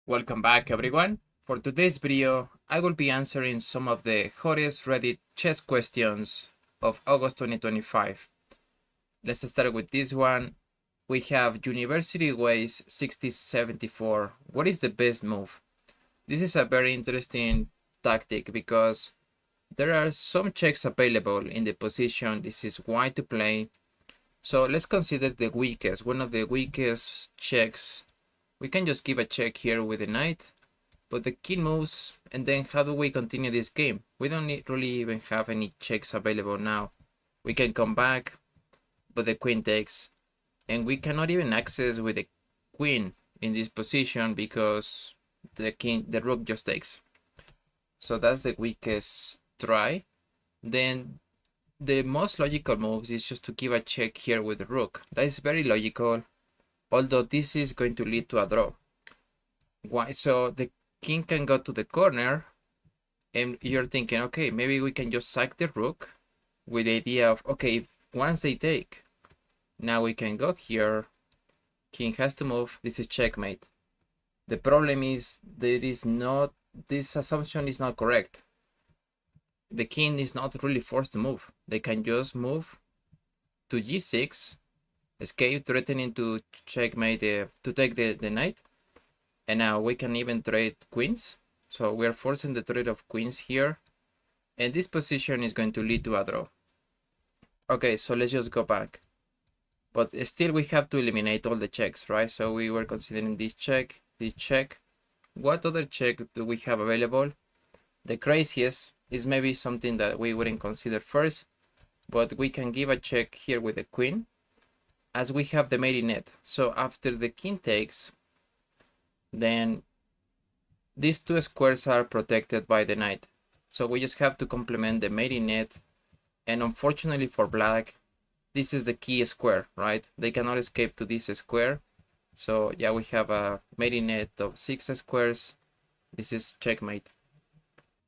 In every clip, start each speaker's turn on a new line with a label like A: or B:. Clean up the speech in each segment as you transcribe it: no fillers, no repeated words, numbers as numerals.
A: Welcome back everyone. For today's video, I will be answering some of the hottest Reddit chess questions of August 2025. Let's start with this one. We have University Ways 6074. What is the best move? This is a very interesting tactic because there are some checks available in the position. This is why to play. So let's consider the weakest, one of the weakest checks. We can just give a check here with the knight, but the king moves, and then how do we continue this game? We don't really even have any checks available now. We can come back, but the queen takes, and we cannot even access with the queen in this position because the rook just takes. So that's the weakest try. Then the most logical moves is just to give a check here with the rook. That is very logical, although this is going to lead to a draw. Why? So the king can go to the corner, and you're thinking, okay, maybe we can just sack the rook with the idea of, okay, if once they take, now we can go here, king has to move, this is checkmate. The problem is this assumption is not correct. The king is not really forced to move. They can just move to g6, escape, threatening to checkmate, to take the knight. And now we can even trade queens. So we are forcing the trade of queens here. And this position is going to lead to a draw. Okay, so let's just go back. But still we have to eliminate all the checks, right? So we were considering this check, this check. What other check do we have available? The craziest is maybe something that we wouldn't consider first, but we can give a check here with the queen, as we have the marionette. So after the king takes, then these two squares are protected by the knight. So we just have to complement the marionette. And unfortunately for black, this is the key square, right? They cannot escape to this square. So yeah, we have a marionette of 6 squares. This is checkmate.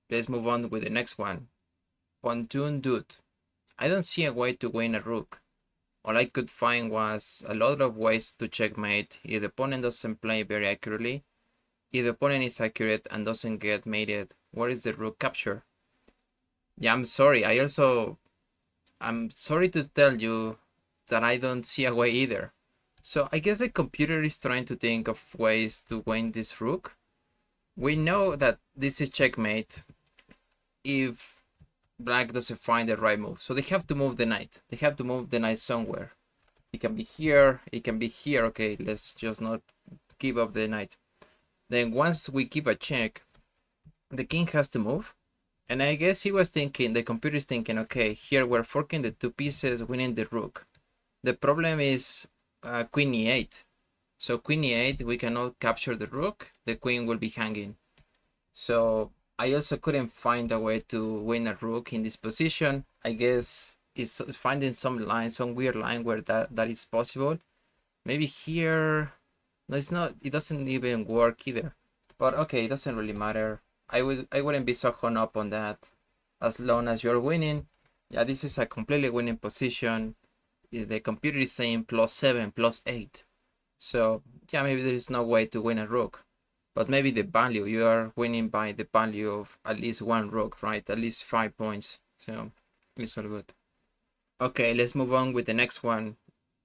A: Let's move on with the next one. Pontoon Dude. I don't see a way to win a rook. All I could find was a lot of ways to checkmate if the opponent doesn't play very accurately. If the opponent is accurate and doesn't get mated, where is the rook capture? Yeah, I'm sorry. I'm sorry to tell you that I don't see a way either. So I guess the computer is trying to think of ways to win this rook. We know that this is checkmate if black doesn't find the right move. So they have to move the knight. They have to move the knight somewhere. It can be here. It can be here. Okay, let's just not give up the knight. Then once we keep a check, the king has to move. And I guess he was thinking, the computer is thinking, okay, here we're forking the two pieces, winning the rook. The problem is queen e8. So queen e8, we cannot capture the rook. The queen will be hanging. So I also couldn't find a way to win a rook in this position. I guess it's finding some line, some weird line where that is possible. Maybe here. No, it's not. It doesn't even work either. But okay, it doesn't really matter. I wouldn't be so hung up on that. As long as you're winning. Yeah, this is a completely winning position. The computer is saying +7, +8. So yeah, maybe there is no way to win a rook. But maybe the value, you are winning by the value of at least one rook, right? At least 5 points. So it's all good. Okay, let's move on with the next one.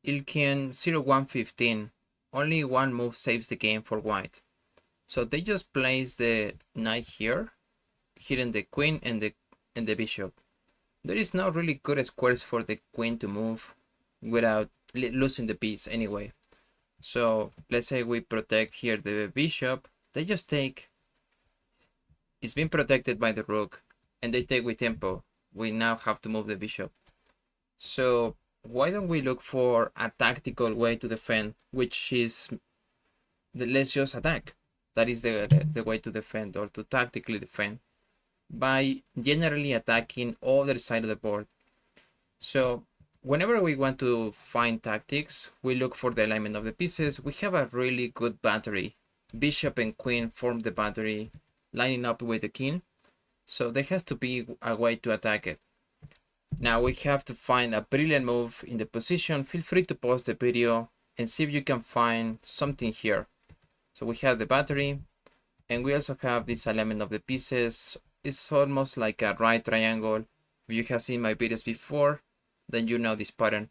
A: Ilkian 0115. Only one move saves the game for white. So they just place the knight here, hitting the queen and the bishop. There is no really good squares for the queen to move without losing the piece anyway. So let's say we protect here the bishop. They just take. It's been protected by the rook, and they take with tempo. We now have to move the bishop. So why don't we look for a tactical way to defend, which is let's just attack. That is the way to defend, or to tactically defend, by generally attacking other side of the board. So whenever we want to find tactics, we look for the alignment of the pieces. We have a really good battery. Bishop and queen form the battery, lining up with the king. So there has to be a way to attack it. Now we have to find a brilliant move in the position. Feel free to pause the video and see if you can find something here. So we have the battery. And we also have this alignment of the pieces. It's almost like a right triangle. If you have seen my videos before, then you know this pattern.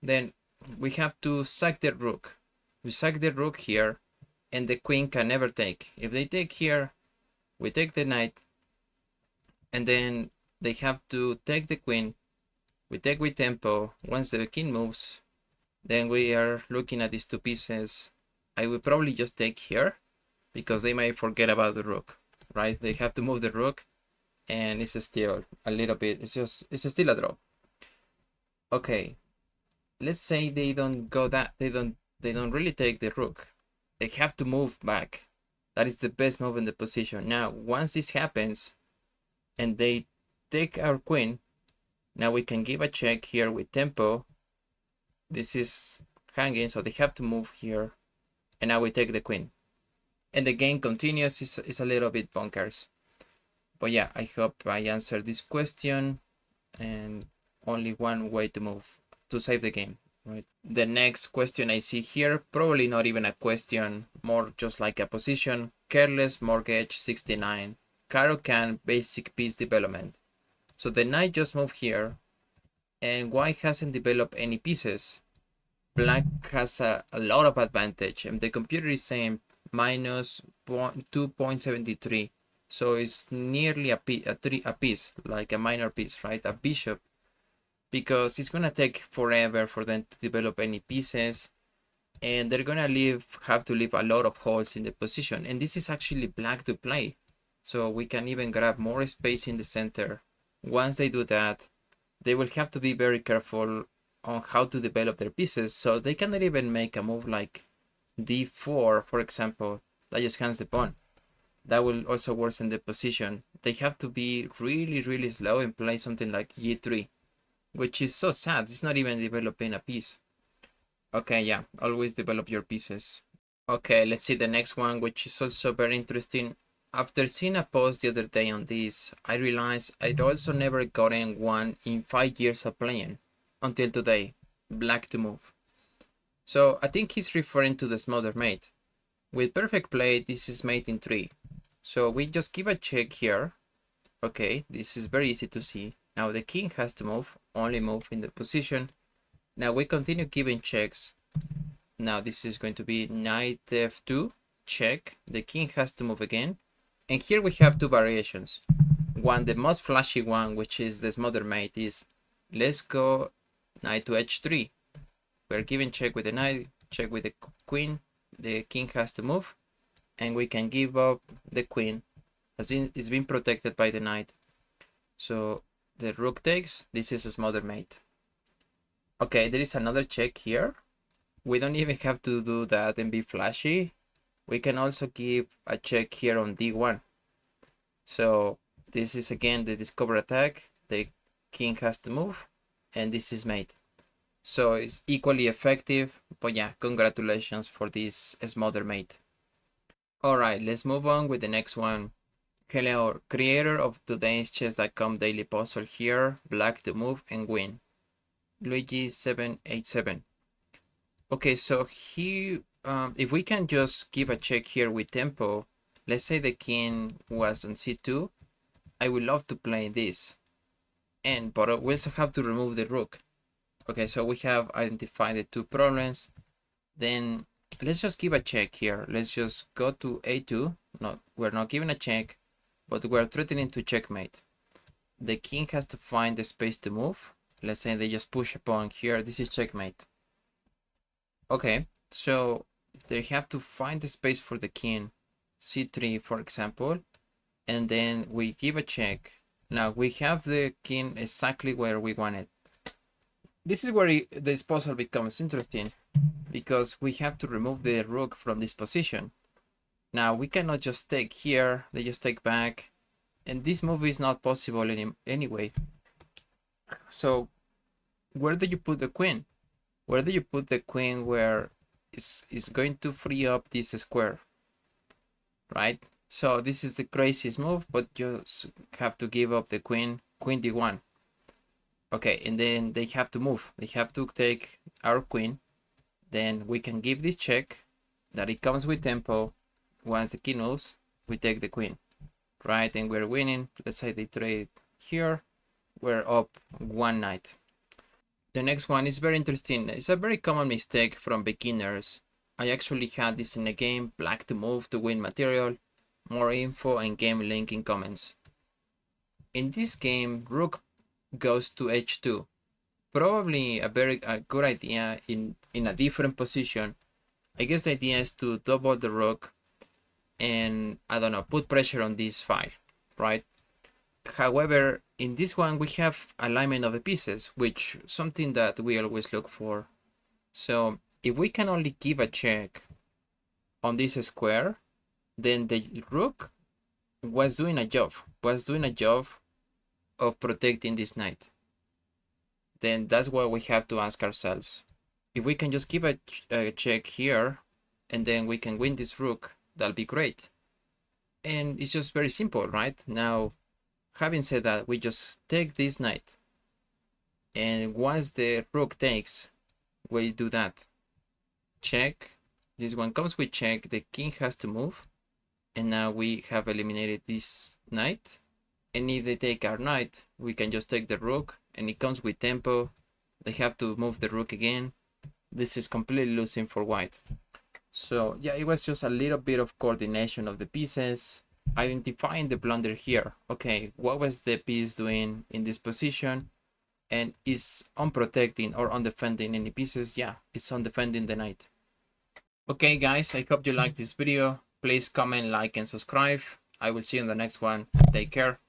A: Then we have to sack the rook. We sack the rook here, and the queen can never take. If they take here, we take the knight, and then they have to take the queen. We take with tempo. Once the king moves, then we are looking at these two pieces. I will probably just take here because they might forget about the rook, right? They have to move the rook, and it's still a little bit, it's still a draw. Okay, let's say they don't go that, they don't really take the rook. They have to move back. That is the best move in the position. Now, once this happens, and they take our queen, now we can give a check here with tempo. This is hanging, so they have to move here, and now we take the queen. And the game continues. It's a little bit bonkers. But yeah, I hope I answered this question, and only one way to move to save the game, right? The next question I see here, probably not even a question, more just like a position. Careless Mortgage 69. Caro-Kann basic piece development. So the knight just moved here, and white hasn't developed any pieces. Black has a lot of advantage, and the computer is saying minus 2.73. So it's nearly a piece, like a minor piece, right? A bishop, because it's gonna take forever for them to develop any pieces, and they're gonna have to leave a lot of holes in the position. And this is actually black to play, so we can even grab more space in the center. Once they do that, they will have to be very careful on how to develop their pieces, so they cannot even make a move like d4, for example, that just hands the pawn. That will also worsen the position. They have to be really slow and play something like g3, which is so sad. It's not even developing a piece. Okay, yeah, always develop your pieces. Okay, let's see the next one, which is also very interesting. After seeing a post the other day on this, I realized I'd also never gotten one in 5 years of playing. Until today, black to move. So I think he's referring to the smother mate. With perfect play, this is mate in 3. So we just give a check here. Okay, this is very easy to see. Now the king has to move, only move in the position. Now we continue giving checks. Now this is going to be knight f2, check. The king has to move again. And here we have two variations. One, the most flashy one, which is the smother mate, is let's go knight to h3. We're giving check with the knight, check with the queen. The king has to move, and we can give up the queen. It's been protected by the knight. So the rook takes. This is a smother mate. Okay, there is another check here. We don't even have to do that and be flashy. We can also give a check here on d1. So this is again the discover attack. The king has to move, and this is mate. So it's equally effective, but yeah, congratulations for this smother mate. Alright, let's move on with the next one. Hello, creator of today's chess.com daily puzzle here, black to move and win. Luigi787. Okay, so here, if we can just give a check here with tempo, let's say the king was on c2, I would love to play this. But we also have to remove the rook. Okay, so we have identified the two problems. Then let's just give a check here. Let's just go to a2. No, we're not giving a check, but we're threatening to checkmate. The king has to find the space to move. Let's say they just push a pawn here. This is checkmate. Okay, so they have to find the space for the king. c3, for example. And then we give a check. Now we have the king exactly where we want it. This is where this puzzle becomes interesting, because we have to remove the rook from this position. Now we cannot just take here, they just take back, and this move is not possible anyway. So where do you put the queen? Where do you put the queen where it's going to free up this square, right? So this is the craziest move, but you have to give up the queen d1. Okay, and then they have to move. They have to take our queen. Then we can give this check that it comes with tempo once the king moves. we take the queen, right? And we're winning. Let's say they trade here. We're up one knight. The next one is very interesting. It's a very common mistake from beginners. I actually had this in a game, black to move to win material. More info and game link in comments. In this game, rook goes to h2. Probably a good idea in a different position. I guess the idea is to double the rook and, I don't know, put pressure on this file, right? However, in this one, we have alignment of the pieces, which is something that we always look for. So if we can only give a check on this square, then the rook was doing a job of protecting this knight. Then that's what we have to ask ourselves. If we can just give a check here, and then we can win this rook, that'll be great. And it's just very simple, right? Now, having said that, we just take this knight. And once the rook takes, we do that. Check. This one comes with check. The king has to move. And now we have eliminated this knight. And if they take our knight, we can just take the rook. And it comes with tempo. They have to move the rook again. This is completely losing for white. So yeah, it was just a little bit of coordination of the pieces, identifying the blunder here. Okay, what was the piece doing in this position? And is on protecting or on defending any pieces? Yeah, it's on defending the knight. Okay guys, I hope you liked this video. Please comment, like, and subscribe. I will see you in the next one. Take care.